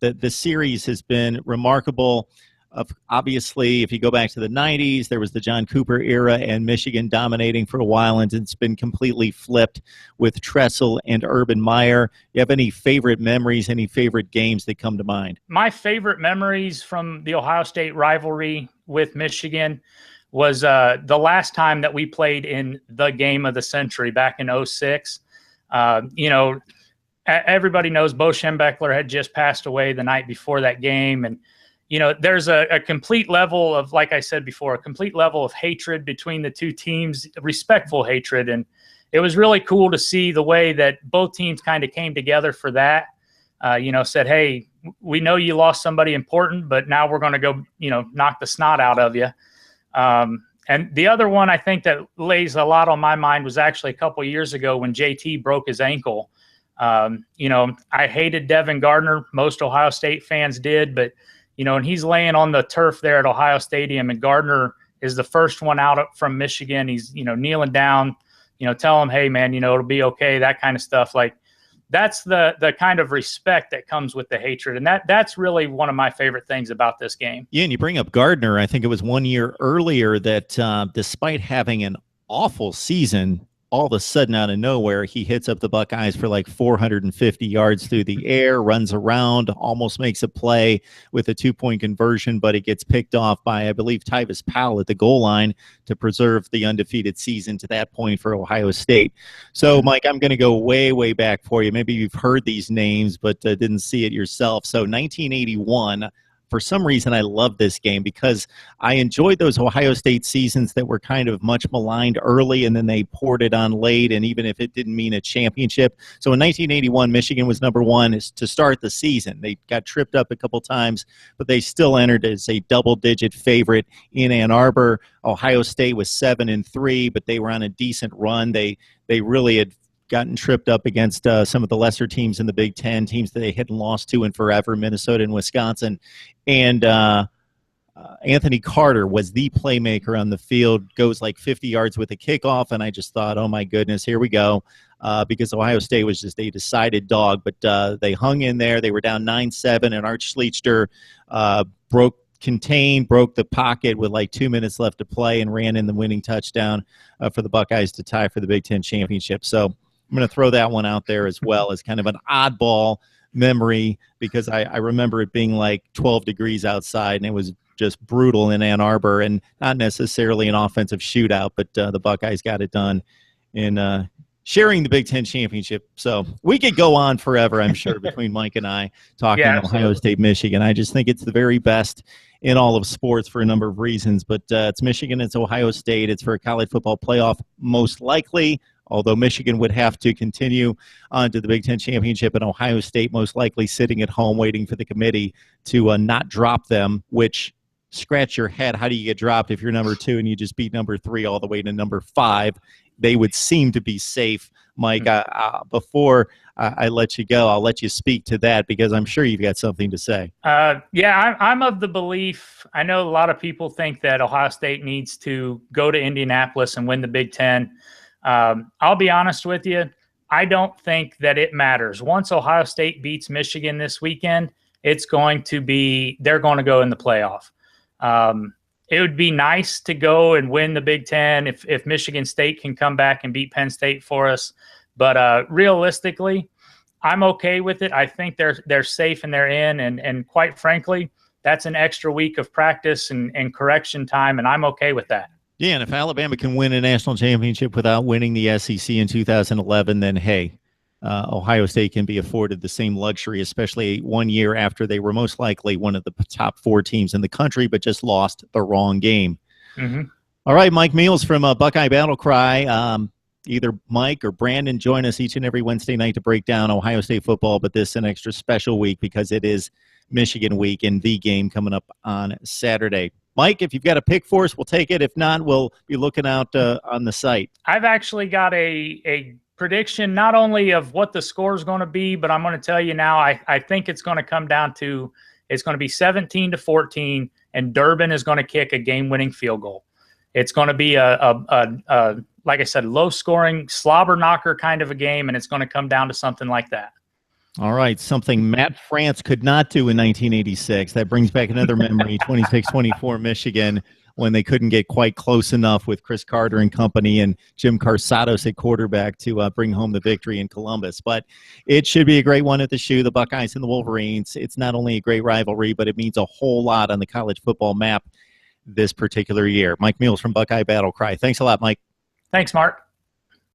the series has been remarkable. Obviously, if you go back to the 90s, there was the John Cooper era and Michigan dominating for a while, and it's been completely flipped with Tressel and Urban Meyer. You have any favorite memories, any favorite games that come to mind? My favorite memories from the Ohio State rivalry with Michigan was the last time that we played in the game of the century back in 2006. Everybody knows Bo Schembechler had just passed away the night before that game, and there's a complete level of, like I said before, a complete level of hatred between the two teams, respectful hatred. And it was really cool to see the way that both teams kind of came together for that. Said, hey, we know you lost somebody important, but now we're going to go, knock the snot out of you. And the other one I think that lays a lot on my mind was actually a couple of years ago when JT broke his ankle. I hated Devin Gardner. Most Ohio State fans did, but and he's laying on the turf there at Ohio Stadium, and Gardner is the first one out from Michigan. He's, kneeling down, tell him, hey, man, it'll be okay, that kind of stuff. Like, that's the kind of respect that comes with the hatred. And that's really one of my favorite things about this game. Yeah, and you bring up Gardner. I think it was 1 year earlier that despite having an awful season, all of a sudden, out of nowhere, he hits up the Buckeyes for like 450 yards through the air, runs around, almost makes a play with a 2-point conversion, but it gets picked off by, I believe, Tyvis Powell at the goal line to preserve the undefeated season to that point for Ohio State. So, Mike, I'm going to go way, way back for you. Maybe you've heard these names, but didn't see it yourself. So 1981, for some reason, I love this game because I enjoyed those Ohio State seasons that were kind of much maligned early, and then they poured it on late, and even if it didn't mean a championship. So in 1981, Michigan was number one to start the season. They got tripped up a couple times, but they still entered as a double-digit favorite in Ann Arbor. Ohio State was 7-3, but they were on a decent run. They really had gotten tripped up against some of the lesser teams in the Big Ten, teams that they hadn't lost to in forever, Minnesota and Wisconsin. And Anthony Carter was the playmaker on the field, goes like 50 yards with a kickoff, and I just thought, oh, my goodness, here we go, because Ohio State was just a decided dog. But they hung in there. They were down 9-7, and Art Schlichter broke the pocket with like 2 minutes left to play and ran in the winning touchdown for the Buckeyes to tie for the Big Ten championship. So I'm going to throw that one out there as well as kind of an oddball memory because I remember it being like 12 degrees outside and it was just brutal in Ann Arbor and not necessarily an offensive shootout, but the Buckeyes got it done in sharing the Big Ten championship. So we could go on forever, I'm sure, between Mike and I talking Ohio State, Michigan. I just think it's the very best in all of sports for a number of reasons, but it's Michigan, it's Ohio State, it's for a college football playoff most likely, although Michigan would have to continue on to the Big Ten championship, and Ohio State most likely sitting at home waiting for the committee to not drop them, which scratch your head. How do you get dropped if you're number 2 and you just beat number 3 all the way to number 5? They would seem to be safe. Mike, before I let you go, I'll let you speak to that because I'm sure you've got something to say. I'm of the belief, I know a lot of people think that Ohio State needs to go to Indianapolis and win the Big Ten. I'll be honest with you, I don't think that it matters. Once Ohio State beats Michigan this weekend, they're going to go in the playoff. It would be nice to go and win the Big Ten if Michigan State can come back and beat Penn State for us. But realistically, I'm okay with it. I think they're safe and they're in. And quite frankly, that's an extra week of practice and correction time, and I'm okay with that. Yeah, and if Alabama can win a national championship without winning the SEC in 2011, then hey, Ohio State can be afforded the same luxury, especially 1 year after they were most likely one of the top 4 teams in the country, but just lost the wrong game. Mm-hmm. All right, Mike Meals from Buckeye Battle Cry. Either Mike or Brandon join us each and every Wednesday night to break down Ohio State football, but this is an extra special week because it is Michigan week and the game coming up on Saturday. Mike, if you've got a pick for us, we'll take it. If not, we'll be looking out on the site. I've actually got a prediction not only of what the score is going to be, but I'm going to tell you now, I think it's going to come down to, it's going to be 17-14, and Durbin is going to kick a game-winning field goal. It's going to be like I said, low-scoring, slobber knocker kind of a game, and it's going to come down to something like that. All right, something Matt France could not do in 1986. That brings back another memory, 26-24 Michigan, when they couldn't get quite close enough with Chris Carter and company and Jim Carsados at quarterback to bring home the victory in Columbus. But it should be a great one at the shoe, the Buckeyes and the Wolverines. It's not only a great rivalry, but it means a whole lot on the college football map this particular year. Mike Meals from Buckeye Battle Cry. Thanks a lot, Mike. Thanks, Mark.